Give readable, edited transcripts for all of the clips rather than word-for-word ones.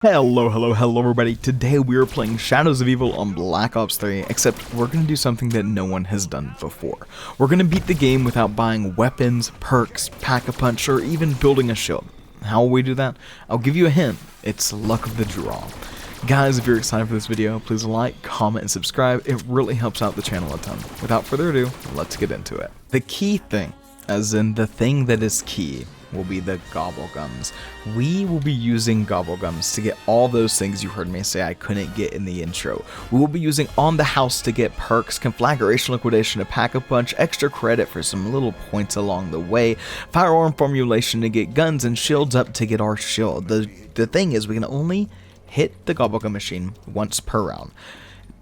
Hello everybody. Today we are playing Shadows of Evil on Black Ops 3, except we're going to do something that no one has done before. We're going to beat the game without buying weapons, perks, pack-a-punch, or even building a shield. How will we do that? I'll give you a hint. It's luck of the draw. Guys, if you're excited for this video, please like, comment, and subscribe. It really helps out the channel a ton. Without further ado, let's get into it. The key thing, as in the thing that is key, will be the Gobblegums. We will be using Gobblegums to get all those things you heard me say I couldn't get in the intro. We will be using On the House to get perks, Conflagration Liquidation to Pack-a-Punch, extra credit for some little points along the way, Firearm Formulation to get guns, and Shields Up to get our shield. The thing is, we can only hit the Gobblegum machine once per round.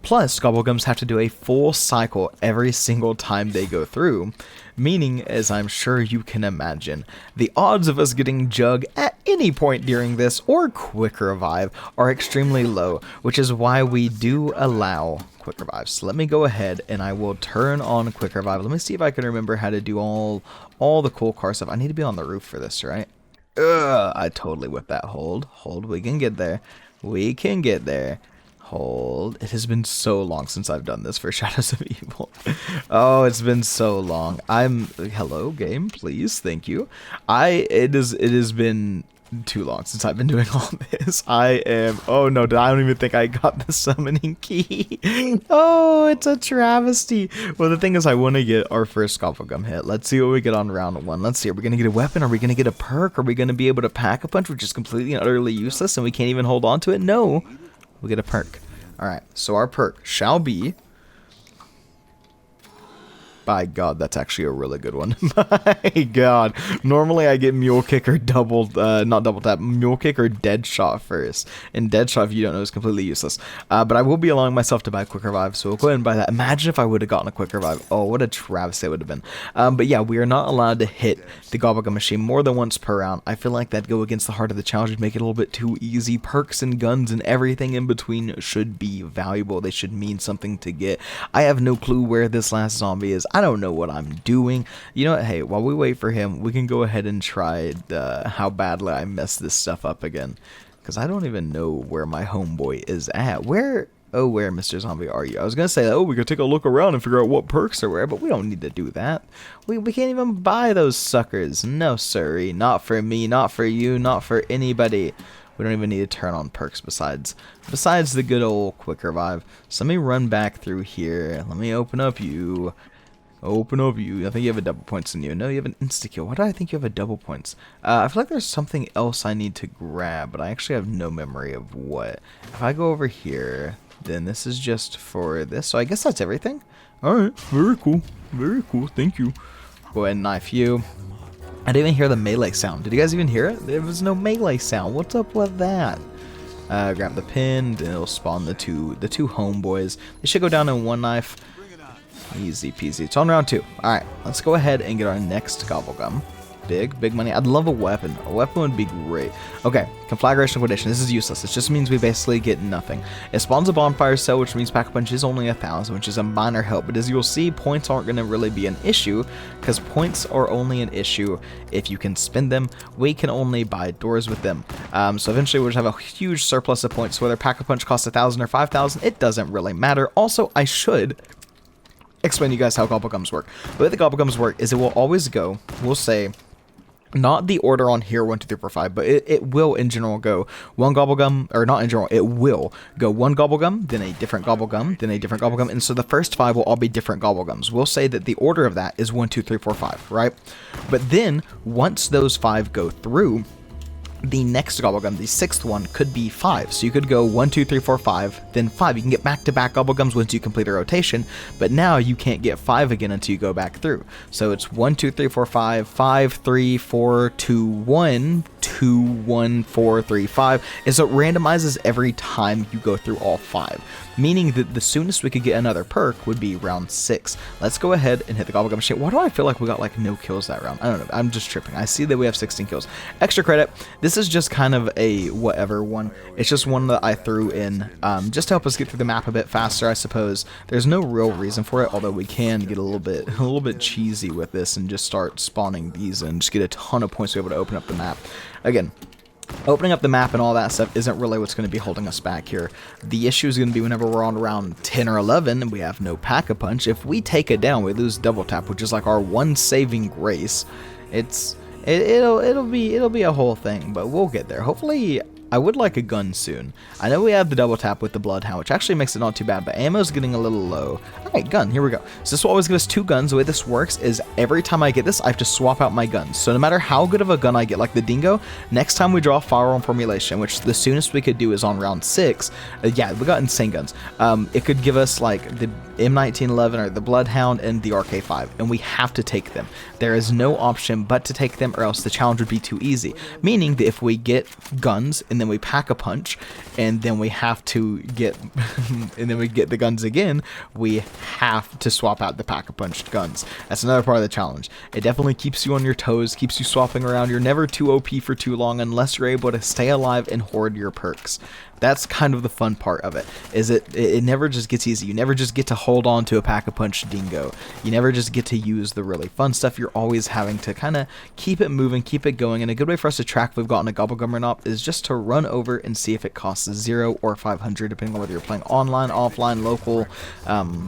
Plus, Gobblegums have to do a full cycle every single time they go through, meaning, as I'm sure you can imagine, the odds of us getting Jug at any point during this or Quick Revive are extremely low, which is why we do allow Quick Revive. So let me go ahead and I will turn on Quick Revive. Let me see if I can remember how to do all the cool car stuff. I need to be on the roof for this, right? I totally whipped that. Hold, we can get there. We can get there. Hold. It has been so long since I've done this for Shadows of Evil. Oh, it's been so long. Hello, game, please. Thank you. It has been too long since I've been doing all this. Oh no, I don't even think I got the summoning key. Oh, it's a travesty. Well, the thing is, I want to get our first Gobblegum hit. Let's see what we get on round one. Let's see, are we going to get a weapon? Are we going to get a perk? Are we going to be able to pack a punch, which is completely and utterly useless and we can't even hold on to it? No. We get a perk. Alright, so our perk shall be... By God, that's actually a really good one. My God. Normally I get Mule Kick or not double tap, Mule Kick or Dead Shot first. And Dead Shot, if you don't know, is completely useless. But I will be allowing myself to buy Quick Revive, so we'll go ahead and buy that. Imagine if I would have gotten a Quick Revive. Oh, what a travesty it would have been. But yeah, we are not allowed to hit the Gobblegum machine more than once per round. I feel like that'd go against the heart of the challenge and make it a little bit too easy. Perks and guns and everything in between should be valuable. They should mean something to get. I have no clue where this last zombie is. I don't know what I'm doing. You know what? Hey, while we wait for him, we can go ahead and try how badly I messed this stuff up again. Because I don't even know where my homeboy is at. Where, Mr. Zombie, are you? I was going to say, we could take a look around and figure out what perks are where, but we don't need to do that. We can't even buy those suckers. No, sirree. Not for me, not for you, not for anybody. We don't even need to turn on perks besides the good old Quick Revive. So let me run back through here. Let me open up you. Open up you. I think you have a double points in you. No, you have an insta-kill. Why do I think you have a double points? I feel like there's something else I need to grab, but I actually have no memory of what. If I go over here, then this is just for this. So I guess that's everything. Alright, very cool. Very cool. Thank you. Go ahead and knife you. I didn't even hear the melee sound. Did you guys even hear it? There was no melee sound. What's up with that? Grab the pin, and it'll spawn the two homeboys. They should go down in one knife. Easy peasy. It's on round 2. Alright, let's go ahead and get our next Gobblegum. Big money. I'd love a weapon. A weapon would be great. Okay, Conflagration Liquidation. This is useless. It just means we basically get nothing. It spawns a bonfire cell, which means Pack-a-Punch is only 1,000, which is a minor help. But as you'll see, points aren't going to really be an issue, because points are only an issue if you can spend them. We can only buy doors with them. So eventually we'll just have a huge surplus of points. So whether Pack-a-Punch costs 1,000 or 5,000, it doesn't really matter. Also, I should explain to you guys how Gobblegums work. The way the Gobblegums work is it will always go, we'll say, not the order on here, 1, 2, 3, 4, 5, but it will in general go one Gobblegum, or not in general, it will go one Gobblegum, then a different Gobblegum, then a different Gobblegum, and so the first 5 will all be different Gobblegums. We'll say that the order of that is 1, 2, 3, 4, 5, right? But then, once those 5 go through, the next Gobblegum, the 6th one, could be 5. So you could go 1, 2, 3, 4, 5, then 5. You can get back-to-back Gobblegums once you complete a rotation, but now you can't get 5 again until you go back through. So it's 1, 2, 3, 4, 5, 5, 3, 4, 2, 1, 2, 1, 4, 3, 5. And so it randomizes every time you go through all 5. Meaning that the soonest we could get another perk would be round 6. Let's go ahead and hit the Gobblegum machine. Why do I feel like we got like no kills that round? I don't know. I'm just tripping. I see that we have 16 kills. Extra credit. This is just kind of a whatever one. It's just one that I threw in just to help us get through the map a bit faster, I suppose. There's no real reason for it, although we can get a little bit cheesy with this and just start spawning these and just get a ton of points to be able to open up the map. Again, Opening up the map and all that stuff isn't really what's going to be holding us back here. The issue is going to be whenever we're on round 10 or 11 and we have no Pack-a-Punch. If we take it down, we lose double tap, which is like our one saving grace. It'll be a whole thing, but we'll get there. Hopefully, I would like a gun soon. I know we have the double tap with the Bloodhound, which actually makes it not too bad, but ammo's getting a little low. Alright, gun, here we go. So this will always give us 2 guns. The way this works is every time I get this, I have to swap out my guns. So no matter how good of a gun I get, like the Dingo, next time we draw firearm formulation, which the soonest we could do is on round 6. Yeah, we got insane guns. It could give us like the M1911 or the Bloodhound and the RK5, and we have to take them. There is no option but to take them, or else the challenge would be too easy. Meaning that if we get guns and then we pack a punch, and then we have to get, and then we get the guns again, we have to swap out the pack a punch guns. That's another part of the challenge. It definitely keeps you on your toes, keeps you swapping around. You're never too OP for too long unless you're able to stay alive and hoard your perks. That's kind of the fun part of it, is it never just gets easy. You never just get to hold on to a Pack-a-Punch Dingo. You never just get to use the really fun stuff. You're always having to kind of keep it moving, keep it going, and a good way for us to track if we've gotten a Gobblegum or not is just to run over and see if it costs 0 or 500, depending on whether you're playing online, offline, local,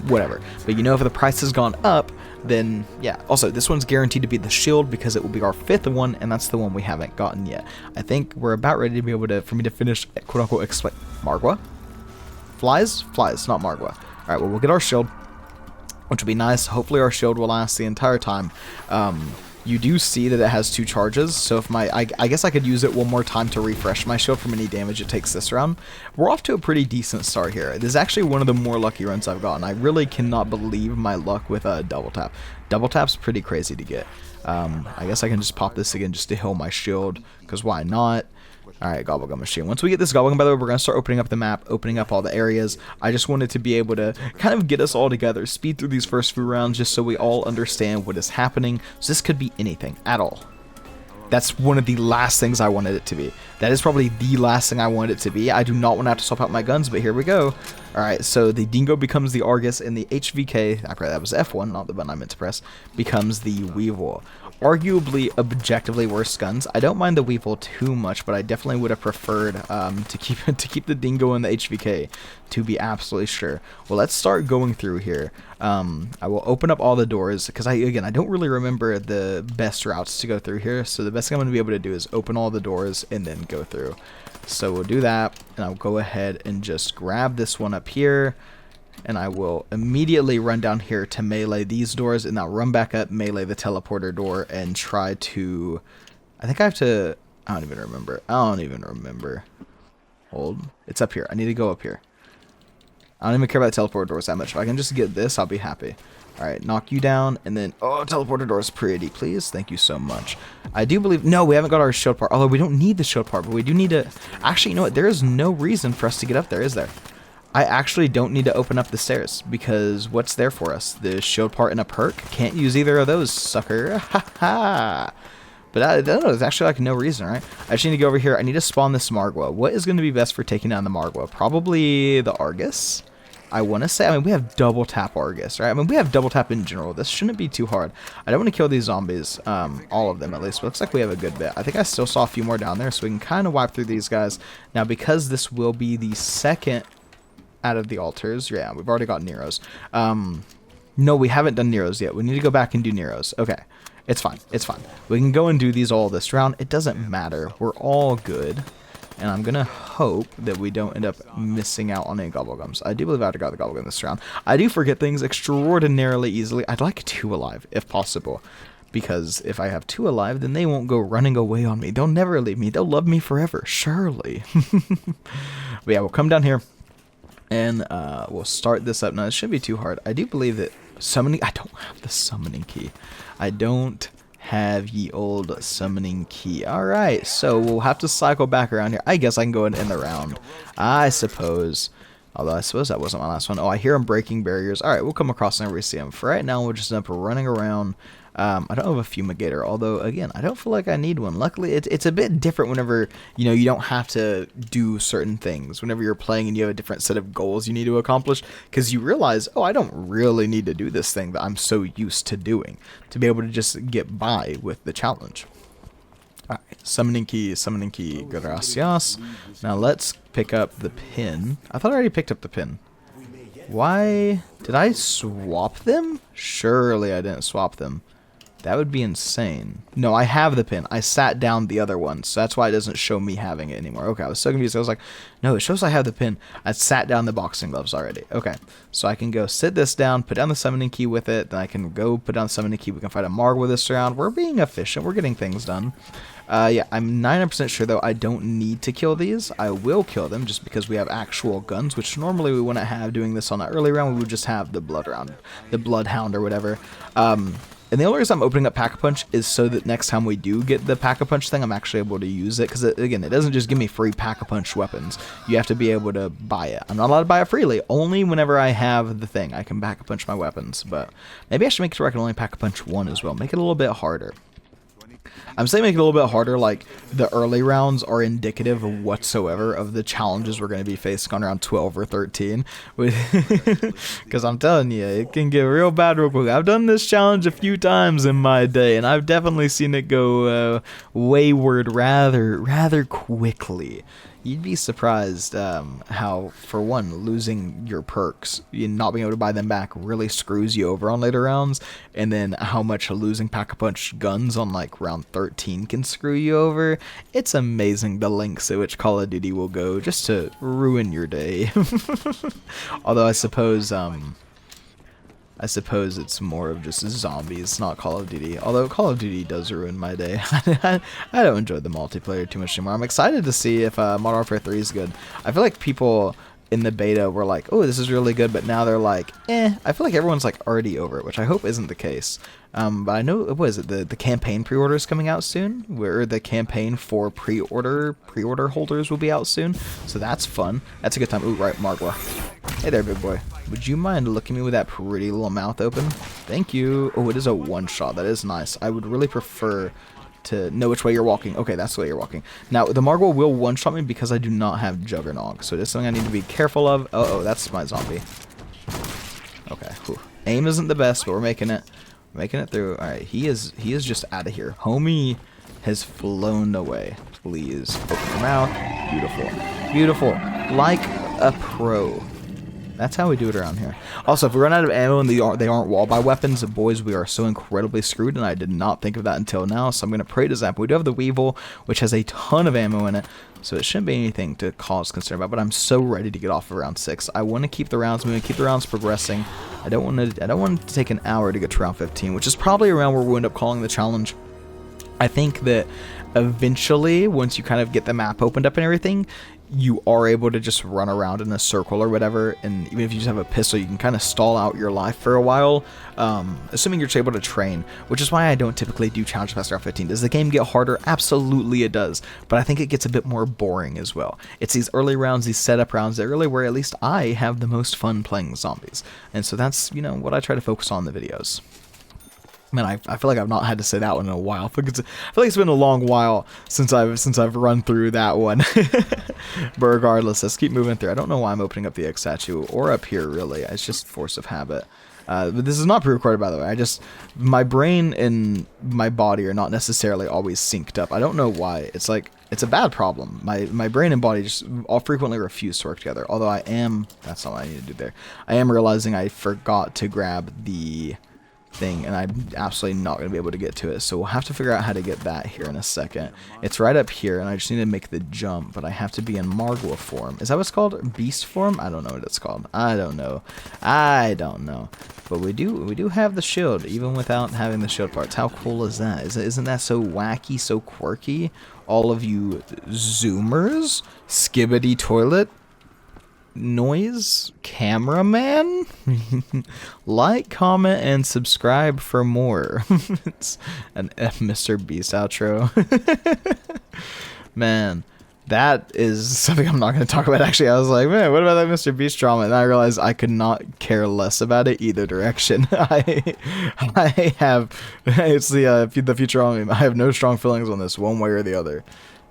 whatever. But you know, if the price has gone up, then yeah. Also, this one's guaranteed to be the shield because it will be our 5th one, and that's the one we haven't gotten yet. I think we're about ready to be able to, for me to finish, quote unquote, Margwa? Flies, not Margwa. Alright, well, we'll get our shield, which will be nice. Hopefully our shield will last the entire time. You do see that it has 2 charges, so if I guess I could use it one more time to refresh my shield from any damage it takes this round. We're off to a pretty decent start here. This is actually one of the more lucky runs I've gotten. I really cannot believe my luck with a double tap. Double tap's pretty crazy to get. I guess I can just pop this again just to heal my shield, because why not? Alright, Gobblegum machine. Once we get this Gobblegum, by the way, we're going to start opening up the map, opening up all the areas. I just wanted to be able to kind of get us all together, speed through these first few rounds just so we all understand what is happening. So this could be anything at all. That's one of the last things I wanted it to be. That is probably the last thing I wanted it to be. I do not want to have to swap out my guns, but here we go. Alright, so the Dingo becomes the Argus, and the HVK, that was F1, not the button I meant to press, becomes the Weevil. Arguably, objectively worse guns. I don't mind the Weevil too much, but I definitely would have preferred to keep the Dingo and the HVK, to be absolutely sure. Well, let's start going through here. I will open up all the doors, because I don't really remember the best routes to go through here, so the best thing I'm going to be able to do is open all the doors and then go through. So we'll do that, and I'll go ahead and just grab this one up here, and I will immediately run down here to melee these doors, and I'll run back up, melee the teleporter door, and try to... I think I have to... I don't even remember. Hold. It's up here. I need to go up here. I don't even care about the teleporter doors that much. If I can just get this, I'll be happy. Alright, knock you down, and then... Oh, teleporter doors pretty, please. Thank you so much. I do believe... No, we haven't got our shield part. Although we don't need the shield part, but we do need to... Actually, you know what? There is no reason for us to get up there, is there? I actually don't need to open up the stairs, because what's there for us? The shield part and a perk? Can't use either of those, sucker. Ha ha! But I don't know, there's actually like no reason, right? I just need to go over here. I need to spawn this Margwa. What is going to be best for taking down the Margwa? Probably the Argus? I want to say, I mean, we have double tap Argus, right? I mean, we have double tap in general. This shouldn't be too hard. I don't want to kill these zombies, all of them at least. But it looks like we have a good bit. I think I still saw a few more down there, so we can kind of wipe through these guys. Now, because this will be the second out of the altars, yeah, we've already got Nero's. No, we haven't done Nero's yet. We need to go back and do Nero's. Okay, it's fine. It's fine. We can go and do these all this round. It doesn't matter. We're all good. And I'm going to hope that we don't end up missing out on any Gobblegums. I do believe I have to got the Gobblegum this round. I do forget things extraordinarily easily. I'd like 2 alive, if possible. Because if I have 2 alive, then they won't go running away on me. They'll never leave me. They'll love me forever, surely. But yeah, we'll come down here. And we'll start this up. Now, it shouldn't be too hard. I do believe that summoning... I don't have the summoning key. I don't have ye old summoning key. Alright, so we'll have to cycle back around here. I guess I can go and end the round. I suppose. Although I suppose that wasn't my last one. Oh, I hear him breaking barriers. Alright, we'll come across whenever we see him. For right now, we'll just end up running around. I don't have a fumigator, although, again, I don't feel like I need one. Luckily, it's a bit different whenever, you know, you don't have to do certain things. Whenever you're playing and you have a different set of goals you need to accomplish, because you realize, oh, I don't really need to do this thing that I'm so used to doing to be able to just get by with the challenge. Alright, summoning key, gracias. Now let's pick up the pin. I thought I already picked up the pin. Why? Did I swap them? Surely I didn't swap them. That would be insane. No, I have the pin. I sat down the other one, so that's why it doesn't show me having it anymore. Okay, I was so confused. I was like, no, it shows I have the pin. I sat down the boxing gloves already. Okay, so I can go sit this down, put down the summoning key with it, then I can go put down the summoning key. We can fight a Marg with this round. We're being efficient. We're getting things done. Yeah, I'm 99% sure, though, I don't need to kill these. I will kill them just because we have actual guns, which normally we wouldn't have doing this on an early round. We would just have the Bloodhound or whatever. And the only reason I'm opening up Pack-a-Punch is so that next time we do get the Pack-a-Punch thing, I'm actually able to use it. Because, again, it doesn't just give me free Pack-a-Punch weapons. You have to be able to buy it. I'm not allowed to buy it freely. Only whenever I have the thing, I can Pack-a-Punch my weapons. But maybe I should make it so I can only Pack-a-Punch one as well. Make it a little bit harder. I'm saying make it a little bit harder, like the early rounds are indicative whatsoever of the challenges we're going to be facing on round 12 or 13. Because I'm telling you, it can get real bad real quick. I've done this challenge a few times in my day, and I've definitely seen it go wayward rather quickly. You'd be surprised how, for one, losing your perks, not being able to buy them back really screws you over on later rounds, and then how much losing Pack-a-Punch guns on like round 13 can screw you over. It's amazing the lengths at which Call of Duty will go just to ruin your day. Although I suppose it's more of just zombies, not Call of Duty. Although Call of Duty does ruin my day. I don't enjoy the multiplayer too much anymore. I'm excited to see if Modern Warfare 3 is good. I feel like people in the beta were like, oh, this is really good, but now they're like, eh. I feel like everyone's like already over it, which I hope isn't the case. But I know, what is it, the campaign pre-order is coming out soon, where the campaign for pre-order holders will be out soon, so that's fun. That's a good time. Ooh, right, Margwa. Hey there, big boy. Would you mind looking at me with that pretty little mouth open? Thank you. Oh, it is a one-shot. That is nice. I would really prefer to know which way you're walking. Okay, that's the way you're walking. Now, the Margwa will one-shot me because I do not have Juggernog, so it is something I need to be careful of. Uh-oh, that's my zombie. Okay, whew. Aim isn't the best, but we're making it. Making it through. Alright, he is just out of here. Homie has flown away. Please, open your mouth. Beautiful. Beautiful. Like a pro. That's how we do it around here. Also, if we run out of ammo and they aren't wall-by weapons, boys, we are so incredibly screwed, and I did not think of that until now, so I'm going to pray to Zap. We do have the Weevil, which has a ton of ammo in it, so it shouldn't be anything to cause concern about, but I'm so ready to get off of round 6. I want to keep the rounds moving, keep the rounds progressing. I don't want to take an hour to get to round 15, which is probably around where we'll end up calling the challenge. I think that eventually, once you kind of get the map opened up and everything, you are able to just run around in a circle or whatever, and even if you just have a pistol, you can kind of stall out your life for a while, assuming you're able to train, which is why I don't typically do challenges past round 15. Does the game get harder? Absolutely it does, but I think it gets a bit more boring as well. It's these early rounds, these setup rounds, that really where at least I have the most fun playing zombies, and so that's, you know, what I try to focus on in the videos. Man, I feel like I've not had to say that one in a while. I feel like it's been a long while since I've run through that one. But regardless, let's keep moving through. I don't know why I'm opening up the X statue or up here, really. It's just force of habit. But this is not pre-recorded, by the way. My brain and my body are not necessarily always synced up. I don't know why. It's like, it's a bad problem. My brain and body just all frequently refuse to work together. Although that's not what I need to do there. I am realizing I forgot to grab the thing, and I'm absolutely not going to be able to get to it, so we'll have to figure out how to get that here in a second. It's right up here, and I just need to make the jump, but I have to be in Margwa form. Is that what it's called? Beast form? I don't know what it's called. I don't know. But we do have the shield, even without having the shield parts. How cool is that? Isn't that so wacky, so quirky? All of you zoomers, skibbity toilet noise cameraman. Like, comment, and subscribe for more. It's an Mr. Beast outro. Man, that is something I'm not going to talk about. Actually, I was like, man, what about that Mr. Beast drama? And I realized I could not care less about it either direction. I have, it's the Futurama. I have no strong feelings on this one way or the other.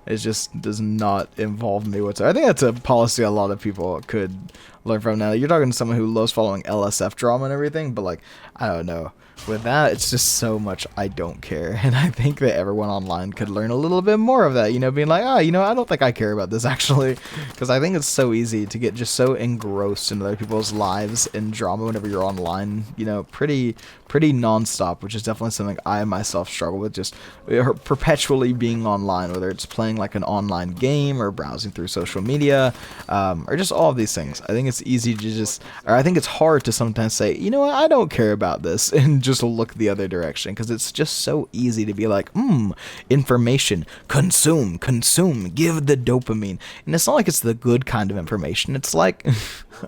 It just does not involve me whatsoever. I think that's a policy a lot of people could learn from. Now, you're talking to someone who loves following LSF drama and everything, but like, I don't know. With that, it's just so much I don't care, and I think that everyone online could learn a little bit more of that, you know, being like, oh, you know, I don't think I care about this, actually, because I think it's so easy to get just so engrossed in other people's lives and drama whenever you're online, you know, pretty non-stop, which is definitely something I myself struggle with, just perpetually being online, whether it's playing like an online game or browsing through social media, or just all of these things. I think it's easy to just, or I think it's hard to sometimes say, you know what, I don't care about this, and just look the other direction, because it's just so easy to be like, information, consume, give the dopamine. And it's not like it's the good kind of information. It's like,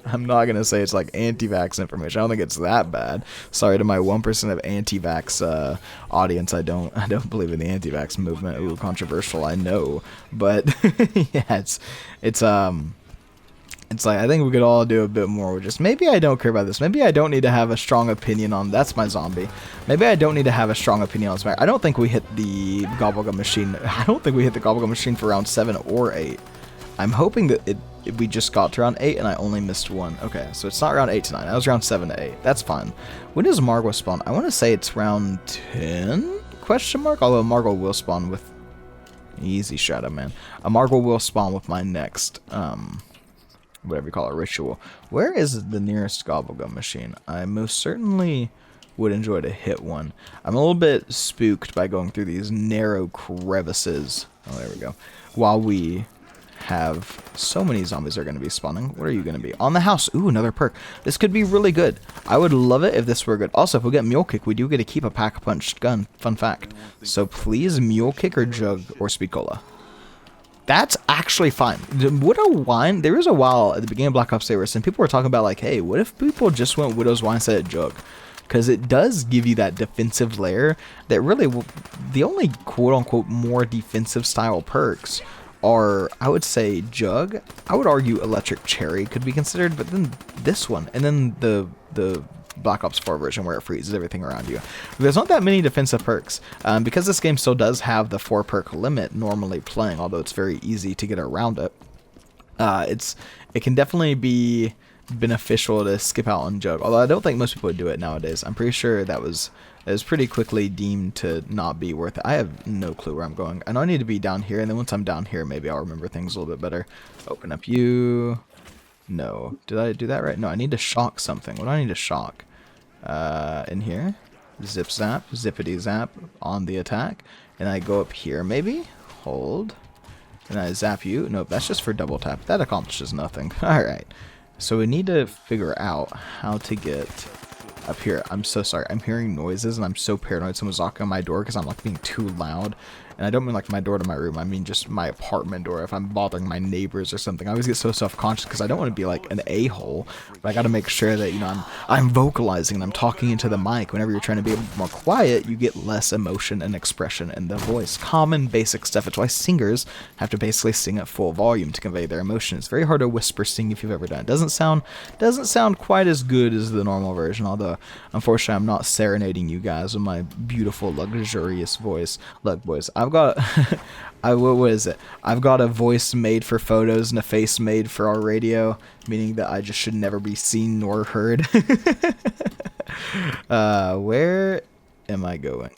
I'm not gonna say it's like anti-vax information. I don't think it's that bad. Sorry to my 1% of anti-vax audience. I don't believe in the anti-vax movement. Ooh, controversial, I know, but yeah, it's like, I think we could all do a bit more with just, maybe I don't care about this. Maybe I don't need to have a strong opinion on, that's my zombie. Maybe I don't need to have a strong opinion on this. I don't think we hit the Gobblegum machine. I don't think we hit the Gobblegum machine for round 7 or 8. I'm hoping that we just got to round 8 and I only missed one. Okay, so it's not round 8 to 9. That was round 7 to 8. That's fine. When does Margot spawn? I want to say it's round 10? Question mark? Although Margot will spawn with... Easy shadow, man. Margot will spawn with my next... whatever you call it, ritual. Where is the nearest Gobblegum machine? I most certainly would enjoy to hit one. I'm a little bit spooked by going through these narrow crevices. Oh, there we go. While we have so many zombies are going to be spawning. What are you going to be? On the house. Ooh, another perk. This could be really good. I would love it if this were good. Also, if we get Mule Kick, we do get to keep a Pack-a-Punch gun. Fun fact. So please, Mule Kick or Jug or Speed Cola. That's actually fine. Widow Wine, there was a while at the beginning of Black Ops Savers, and people were talking about like, hey, what if people just went Widow's Wine instead of Jug? Because it does give you that defensive layer that really, the only quote-unquote more defensive style perks are, I would say, Jug. I would argue Electric Cherry could be considered, but then this one, and then the Black Ops 4 version where it freezes everything around you. There's not that many defensive perks. Because this game still does have the 4 perk limit normally playing, although it's very easy to get around it. It can definitely be beneficial to skip out on Jug, although I don't think most people would do it nowadays. I'm pretty sure that was pretty quickly deemed to not be worth it. I have no clue where I'm going. I know I need to be down here, and then once I'm down here, maybe I'll remember things a little bit better. Open up you. No. Did I do that right? No, I need to shock something. What do I need to shock? In here. Zip zap. Zippity zap on the attack. And I go up here maybe. Hold. And I zap you. Nope, that's just for double tap. That accomplishes nothing. Alright. So we need to figure out how to get up here. I'm so sorry. I'm hearing noises and I'm so paranoid someone's knocking on my door because I'm like being too loud. And I don't mean like my door to my room. I mean just my apartment door if I'm bothering my neighbors or something. I always get so self-conscious because I don't want to be like an a-hole. But I got to make sure that, you know, I'm vocalizing and I'm talking into the mic. Whenever you're trying to be more quiet, you get less emotion and expression in the voice. Common basic stuff. It's why singers have to basically sing at full volume to convey their emotion. It's very hard to whisper sing if you've ever done it. Doesn't sound quite as good as the normal version, although unfortunately I'm not serenading you guys with my beautiful luxurious voice. Look, boys, I've got what is it? I've got a voice made for photos and a face made for our radio, meaning that I just should never be seen nor heard. Where am I going?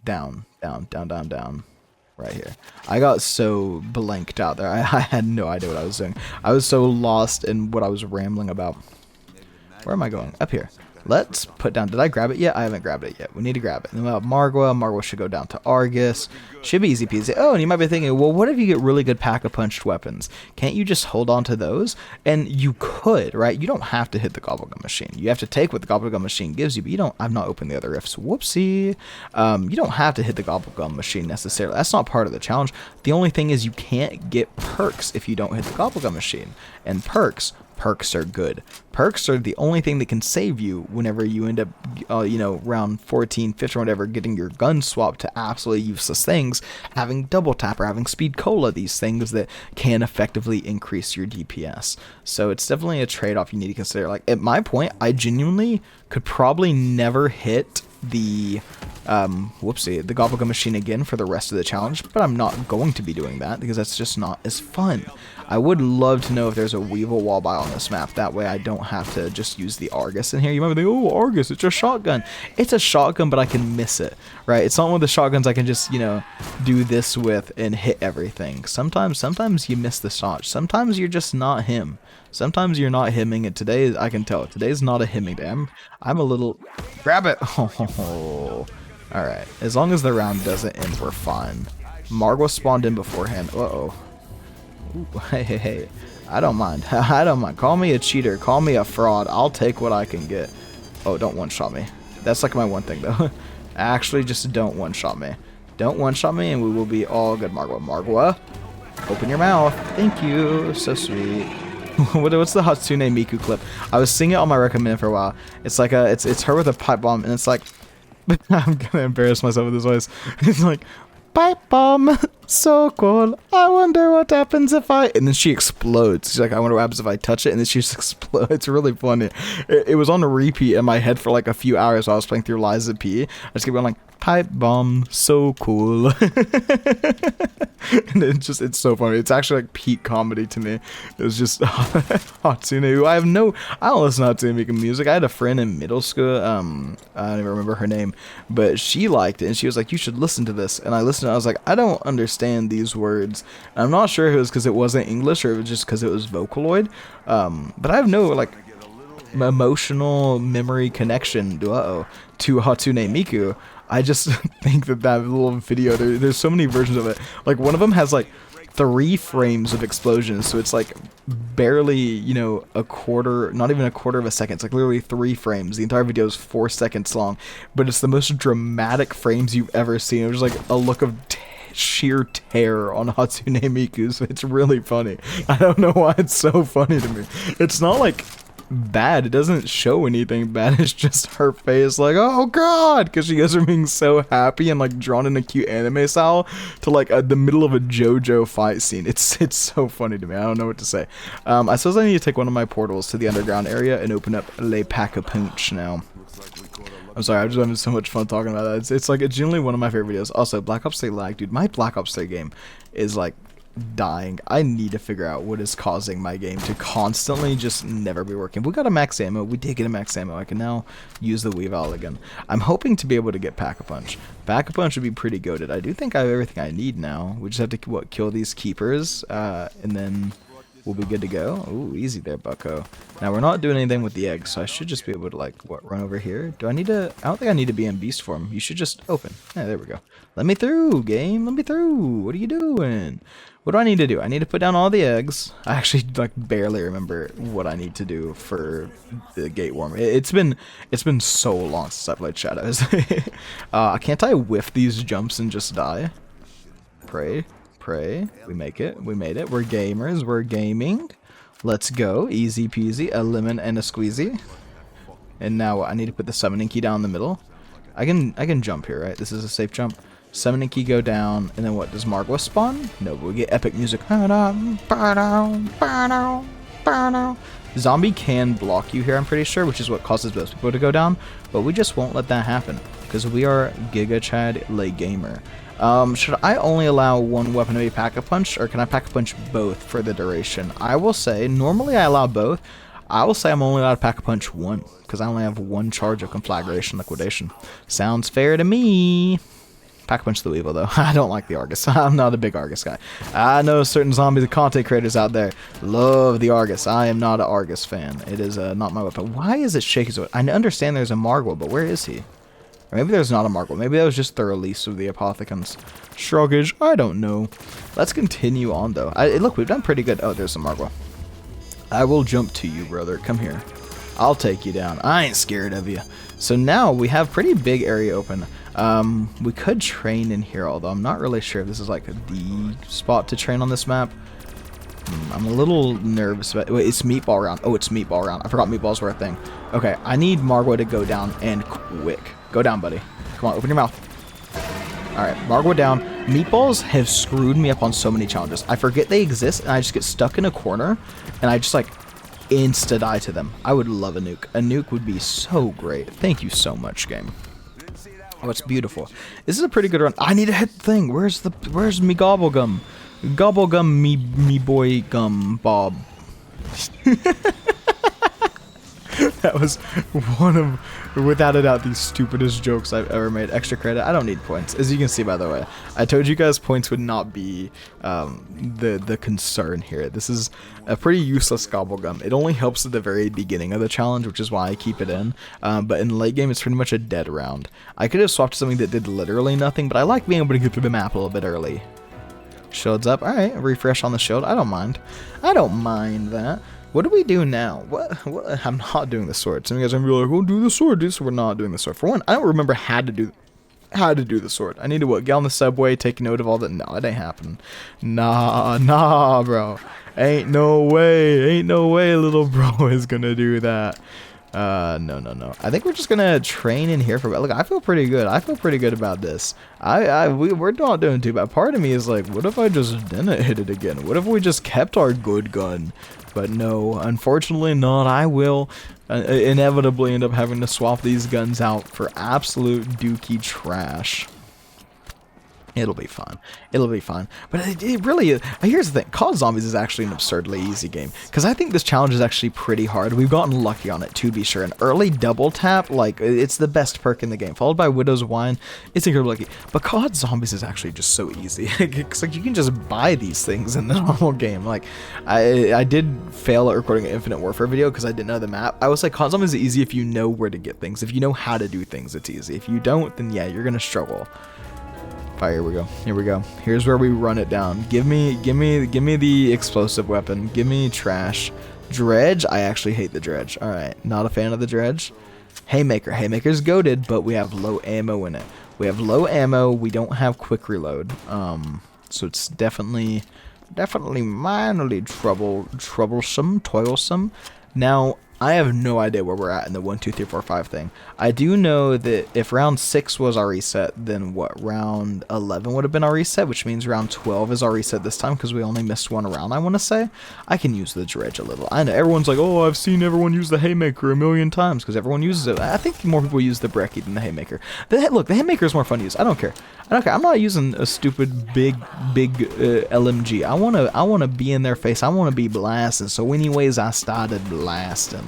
Down. Right here. I got so blanked out there. I had no idea what I was doing. I was so lost in what I was rambling about. Where am I going? Up here. Let's put down... Did I grab it yet? I haven't grabbed it yet. We need to grab it. And then we have Margwa. Margwa should go down to Argus. Should be easy peasy. Oh, and you might be thinking, well, what if you get really good pack-a-punched weapons? Can't you just hold on to those? And you could, right? You don't have to hit the Gobblegum machine. You have to take what the Gobblegum machine gives you, but you don't... I've not opened the other rifts. Whoopsie. You don't have to hit the Gobblegum machine necessarily. That's not part of the challenge. The only thing is you can't get perks if you don't hit the Gobblegum machine. And perks are good. Perks are the only thing that can save you whenever you end up, you know, round 14, 15, whatever, getting your gun swapped to absolutely useless things, having double tap or having speed cola, these things that can effectively increase your DPS. So it's definitely a trade-off you need to consider. Like, at my point, I genuinely could probably never hit the the Gobblegum machine again for the rest of the challenge, but I'm not going to be doing that because that's just not as fun. I would love to know if there's a Weevil wallbite on this map. That way I don't have to just use the Argus in here. You might be thinking, oh, Argus, it's a shotgun. It's a shotgun, but I can miss it, right? It's not one of the shotguns I can just, you know, do this with and hit everything. Sometimes you miss the shot. Sometimes you're just not him. Sometimes you're not hemming it. Today, I can tell. Today's not a hemming day. I'm a little... Grab it! Oh, alright. As long as the round doesn't end, we're fine. Margwa spawned in beforehand. Uh-oh. Hey. I don't mind. I don't mind. Call me a cheater. Call me a fraud. I'll take what I can get. Oh, don't one-shot me. That's like my one thing, though. Actually, just don't one-shot me. Don't one-shot me, and we will be all good, Margwa. Margwa, open your mouth. Thank you. So sweet. What's the Hatsune Miku clip? I was singing it on my recommend for a while. It's like it's her with a pipe bomb, and it's like I'm gonna embarrass myself with this voice. It's like pipe bomb, so cool. I wonder what happens if I... And then she explodes. She's like, I wonder what happens if I touch it, and then she just explodes. It's really funny. It was on a repeat in my head for like a few hours while I was playing through Lies of P. I just kept going like, pipe bomb, so cool. And it's so funny. It's actually like peak comedy to me. It was just Hatsune, who I don't listen to Hatsune Miku music. I had a friend in middle school, I don't even remember her name, but she liked it, and she was like, you should listen to this. And I listened to it, I was like, I don't understand these words. And I'm not sure if it was because it wasn't English or it was just because it was Vocaloid, but I have no like emotional memory connection to Hatsune Miku. I just think that little video, there's so many versions of it. Like, one of them has like 3 frames of explosions, so it's like barely, you know, not even a quarter of a second. It's like literally 3 frames. The entire video is 4 seconds long, but it's the most dramatic frames you've ever seen. It was like a look of sheer terror on Hatsune Miku, so it's really funny. I don't know why it's so funny to me. It's not like bad. It doesn't show anything bad. It's just her face like, oh god, because she goes from being so happy and like drawn in a cute anime style to like the middle of a JoJo fight scene. It's so funny to me. I don't know what to say. I suppose I need to take one of my portals to the underground area and open up Le Pack-a-Punch now. I'm sorry, I'm just having so much fun talking about that. It's genuinely one of my favorite videos. Also, Black Ops 3 lag, dude. My Black Ops 3 game is like dying. I need to figure out what is causing my game to constantly just never be working. We got a max ammo. We did get a max ammo. I can now use the Weavile again. I'm hoping to be able to get Pack-a-Punch. Pack-a-Punch would be pretty goated. I do think I have everything I need now. We just have to, kill these keepers, and then we'll be good to go. Ooh, easy there, bucko. Now, we're not doing anything with the eggs, so I should just be able to, like, run over here? Do I need to... I don't think I need to be in beast form. You should just open. Yeah, there we go. Let me through, game. Let me through. What are you doing? What do I need to do? I need to put down all the eggs. I actually, like, barely remember what I need to do for the gate worm. It's been so long since I played Shadows. Can't I whiff these jumps and just die? Pray. We make it. We made it. We're gamers. We're gaming. Let's go. Easy peasy. A lemon and a squeezy. And now I need to put the summoning key down the middle. I can jump here, right? This is a safe jump. Summoning key go down, and then what? Does Margwa spawn? No, but we get epic music. Zombie can block you here, I'm pretty sure, which is what causes most people to go down, but we just won't let that happen, because we are Giga Chad Le Gamer. Should I only allow one weapon to be Pack-a-Punch, or can I Pack-a-Punch both for the duration? I will say, normally I allow both. I will say I'm only allowed to Pack-a-Punch one, because I only have one charge of Conflagration Liquidation. Sounds fair to me. Pack-a-Punch the Weevil, though. I don't like the Argus. I'm not a big Argus guy. I know certain zombies and content creators out there love the Argus. I am not an Argus fan. It is not my weapon. Why is it shaky so? I understand there's a Margwa, but where is he? Or maybe there's not a Margwa. Maybe that was just the release of the Apothicons. Shruggage. I don't know. Let's continue on, though. Look, we've done pretty good. Oh, there's a Margwa. I will jump to you, brother. Come here. I'll take you down. I ain't scared of you. So now we have pretty big area open. We could train in here, although I'm not really sure if this is like the spot to train on this map. I'm a little nervous about... Wait, it's meatball round. Oh, it's meatball round. I forgot meatballs were a thing. Okay, I need Margwa to go down and quick. Go down, buddy. Come on, open your mouth. Alright, Margwa down. Meatballs have screwed me up on so many challenges. I forget they exist, and I just get stuck in a corner, and I just like insta-die to them. I would love a nuke. A nuke would be so great. Thank you so much, game. Oh, it's beautiful. This is a pretty good run. I need to hit the thing. Where's me Gobblegum? Gobblegum me boy gum Bob. That was one of, without a doubt, the stupidest jokes I've ever made. Extra credit. I don't need points. As you can see, by the way, I told you guys points would not be the concern here. This is a pretty useless Gobblegum. It only helps at the very beginning of the challenge, which is why I keep it in. But in the late game, it's pretty much a dead round. I could have swapped something that did literally nothing, but I like being able to get through the map a little bit early. Shields up. Alright, refresh on the shield. I don't mind. I don't mind that. What do we do now? What? I'm not doing the sword. Some of you guys are going to be like, oh, do the sword. We're not doing the sword. For one, I don't remember how to do the sword. I need to, what, get on the subway, take note of all that? No, it ain't happening. Nah, bro. Ain't no way, little bro is going to do that. No. I think we're just gonna train in here for. Look, I feel pretty good. I feel pretty good about this. We're not doing too bad. Part of me is like, what if I just didn't hit it again? What if we just kept our good gun? But no, unfortunately not. I will inevitably end up having to swap these guns out for absolute dookie trash. It'll be fine. It'll be fine. But it really is. Here's the thing. Cod Zombies is actually an absurdly easy game. Because I think this challenge is actually pretty hard. We've gotten lucky on it, to be sure. An early double tap, like, it's the best perk in the game. Followed by Widow's Wine. It's incredibly lucky. But Cod Zombies is actually just so easy. It's like you can just buy these things in the normal game. Like, I did fail at recording an Infinite Warfare video because I didn't know the map. I would say Cod Zombies is easy if you know where to get things. If you know how to do things, it's easy. If you don't, then yeah, you're going to struggle. Fire, here we go. Here's where we run it down. Give me the explosive weapon. Give me trash. Dredge, I actually hate the dredge. Alright, not a fan of the dredge. Haymaker's goated, but we have low ammo in it. We have low ammo, we don't have quick reload. So it's definitely minorly troublesome, toilsome. Now, I have no idea where we're at in the 1, 2, 3, 4, 5 thing. I do know that if round 6 was our reset, then what, round 11 would have been our reset, which means round 12 is our reset this time because we only missed one round, I want to say. I can use the dredge a little. I know everyone's like, oh, I've seen everyone use the haymaker a million times because everyone uses it. I think more people use the brekkie than the haymaker. Look, the haymaker is more fun to use. I don't care. I'm not using a stupid big LMG. I wanna be in their face. I wanna be blasting. So anyways, I started blasting.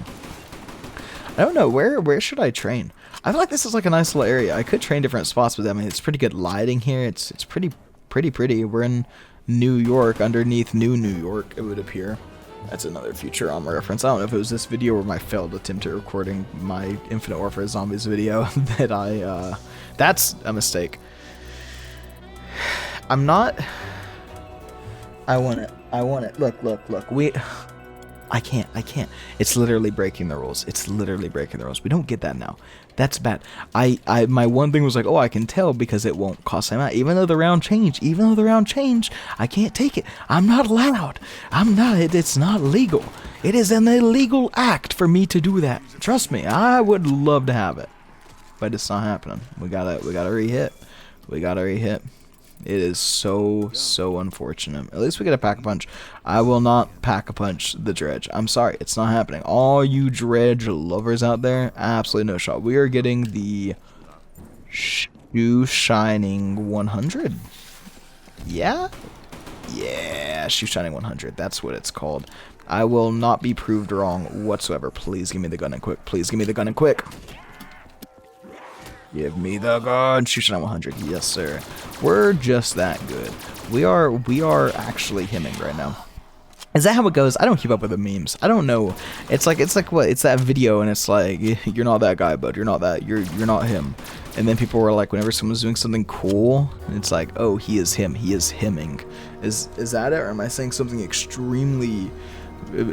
I don't know, where should I train? I feel like this is like a nice little area. I could train different spots, but I mean it's pretty good lighting here. It's pretty. We're in New York, underneath New York, it would appear. That's another Futurama reference. I don't know if it was this video or my failed attempt at recording my Infinite Warfare Zombies video that that's a mistake. I want it. Look. I can't. It's literally breaking the rules. We don't get that now. That's bad. My one thing was like, oh, I can tell because it won't cost him out. Even though the round changed, I can't take it. I'm not allowed. It's not legal. It is an illegal act for me to do that. Trust me, I would love to have it. But it's not happening. We gotta re-hit. It is so unfortunate. At least we get a pack-a-punch. I will not pack-a-punch the dredge. I'm sorry, it's not happening. All you dredge lovers out there, absolutely no shot. We are getting the Shoe Shining 100. Yeah, Shoe Shining 100. That's what it's called. I will not be proved wrong whatsoever. Please give me the gun and quick. Give me the gun. Shoe Shining 100. Yes, sir. We're just that good. We are actually hemming right now. Is that how it goes? I don't keep up with the memes. I don't know. It's like what? It's that video and it's like, you're not that guy, bud. You're not not him. And then people were like, whenever someone's doing something cool, it's like, oh, he is him. He is hemming. Is that it? Or am I saying something extremely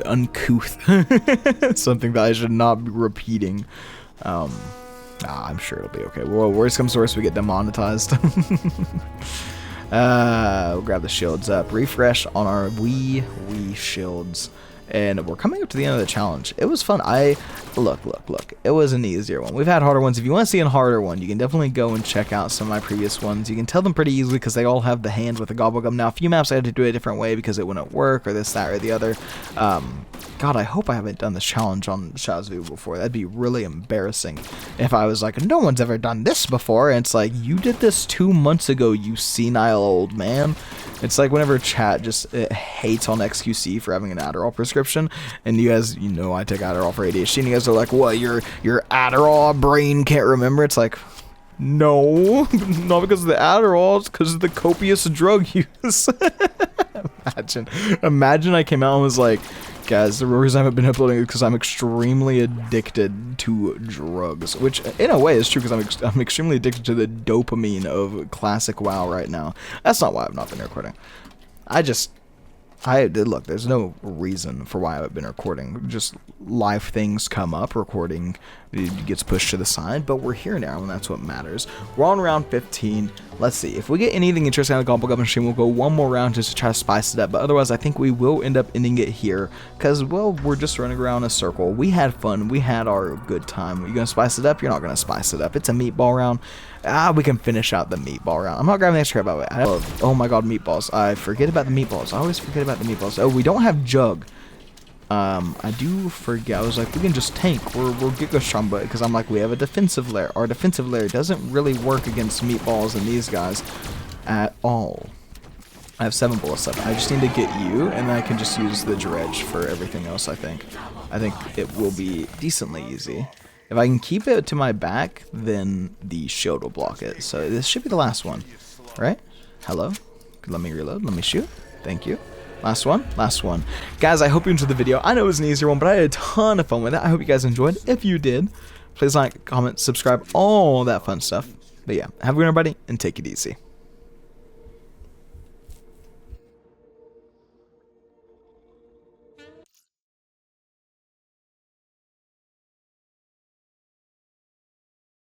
uncouth? Something that I should not be repeating. I'm sure it'll be okay. Well, worst comes to worst, we get demonetized. We'll grab the shields up. Refresh on our wee shields. And we're coming up to the end of the challenge. It was fun. Look. It was an easier one. We've had harder ones. If you want to see a harder one, you can definitely go and check out some of my previous ones. You can tell them pretty easily because they all have the hand with the Gobblegum. Now, a few maps I had to do it a different way because it wouldn't work or this, that, or the other. God, I hope I haven't done this challenge on Shadow's View before. That'd be really embarrassing if I was like, no one's ever done this before. And it's like, you did this 2 months ago, you senile old man. It's like whenever chat just hates on XQC for having an Adderall prescription. And you guys, you know I take Adderall for ADHD. And you guys are like, what, your Adderall brain can't remember? It's like, no, not because of the Adderall, it's because of the copious drug use. Imagine I came out and was like, guys, the reason I haven't been uploading is because I'm extremely addicted to drugs, which in a way is true because I'm extremely addicted to the dopamine of classic WoW right now. That's not why I've not been recording. Look, there's no reason for why I've been recording. Just life things come up, recording gets pushed to the side, but we're here now, and that's what matters. We're on round 15. Let's see. If we get anything interesting on the Gobblegum stream, we'll go one more round just to try to spice it up, but otherwise I think we will end up ending it here, because, well, we're just running around in a circle. We had fun. We had our good time. You're going to spice it up? You're not going to spice it up. It's a meatball round. We can finish out the meatball round. I'm not grabbing the extra by the way. I love, oh my god, meatballs. I forget about the meatballs. I always forget about the meatballs. Oh, we don't have Jug. I do forget. I was like, we can just tank. We're Giga strong, but because I'm like, we have a defensive layer. Our defensive layer doesn't really work against meatballs and these guys at all. I have 7 bullets left. I just need to get you, and then I can just use the dredge for everything else, I think. I think it will be decently easy. If I can keep it to my back, then the shield will block it. So this should be the last one, right? Hello? Let me reload. Let me shoot. Thank you. Last one. Last one. Guys, I hope you enjoyed the video. I know it was an easier one, but I had a ton of fun with it. I hope you guys enjoyed. If you did, please like, comment, subscribe, all that fun stuff. But yeah, have a good one, everybody, and take it easy.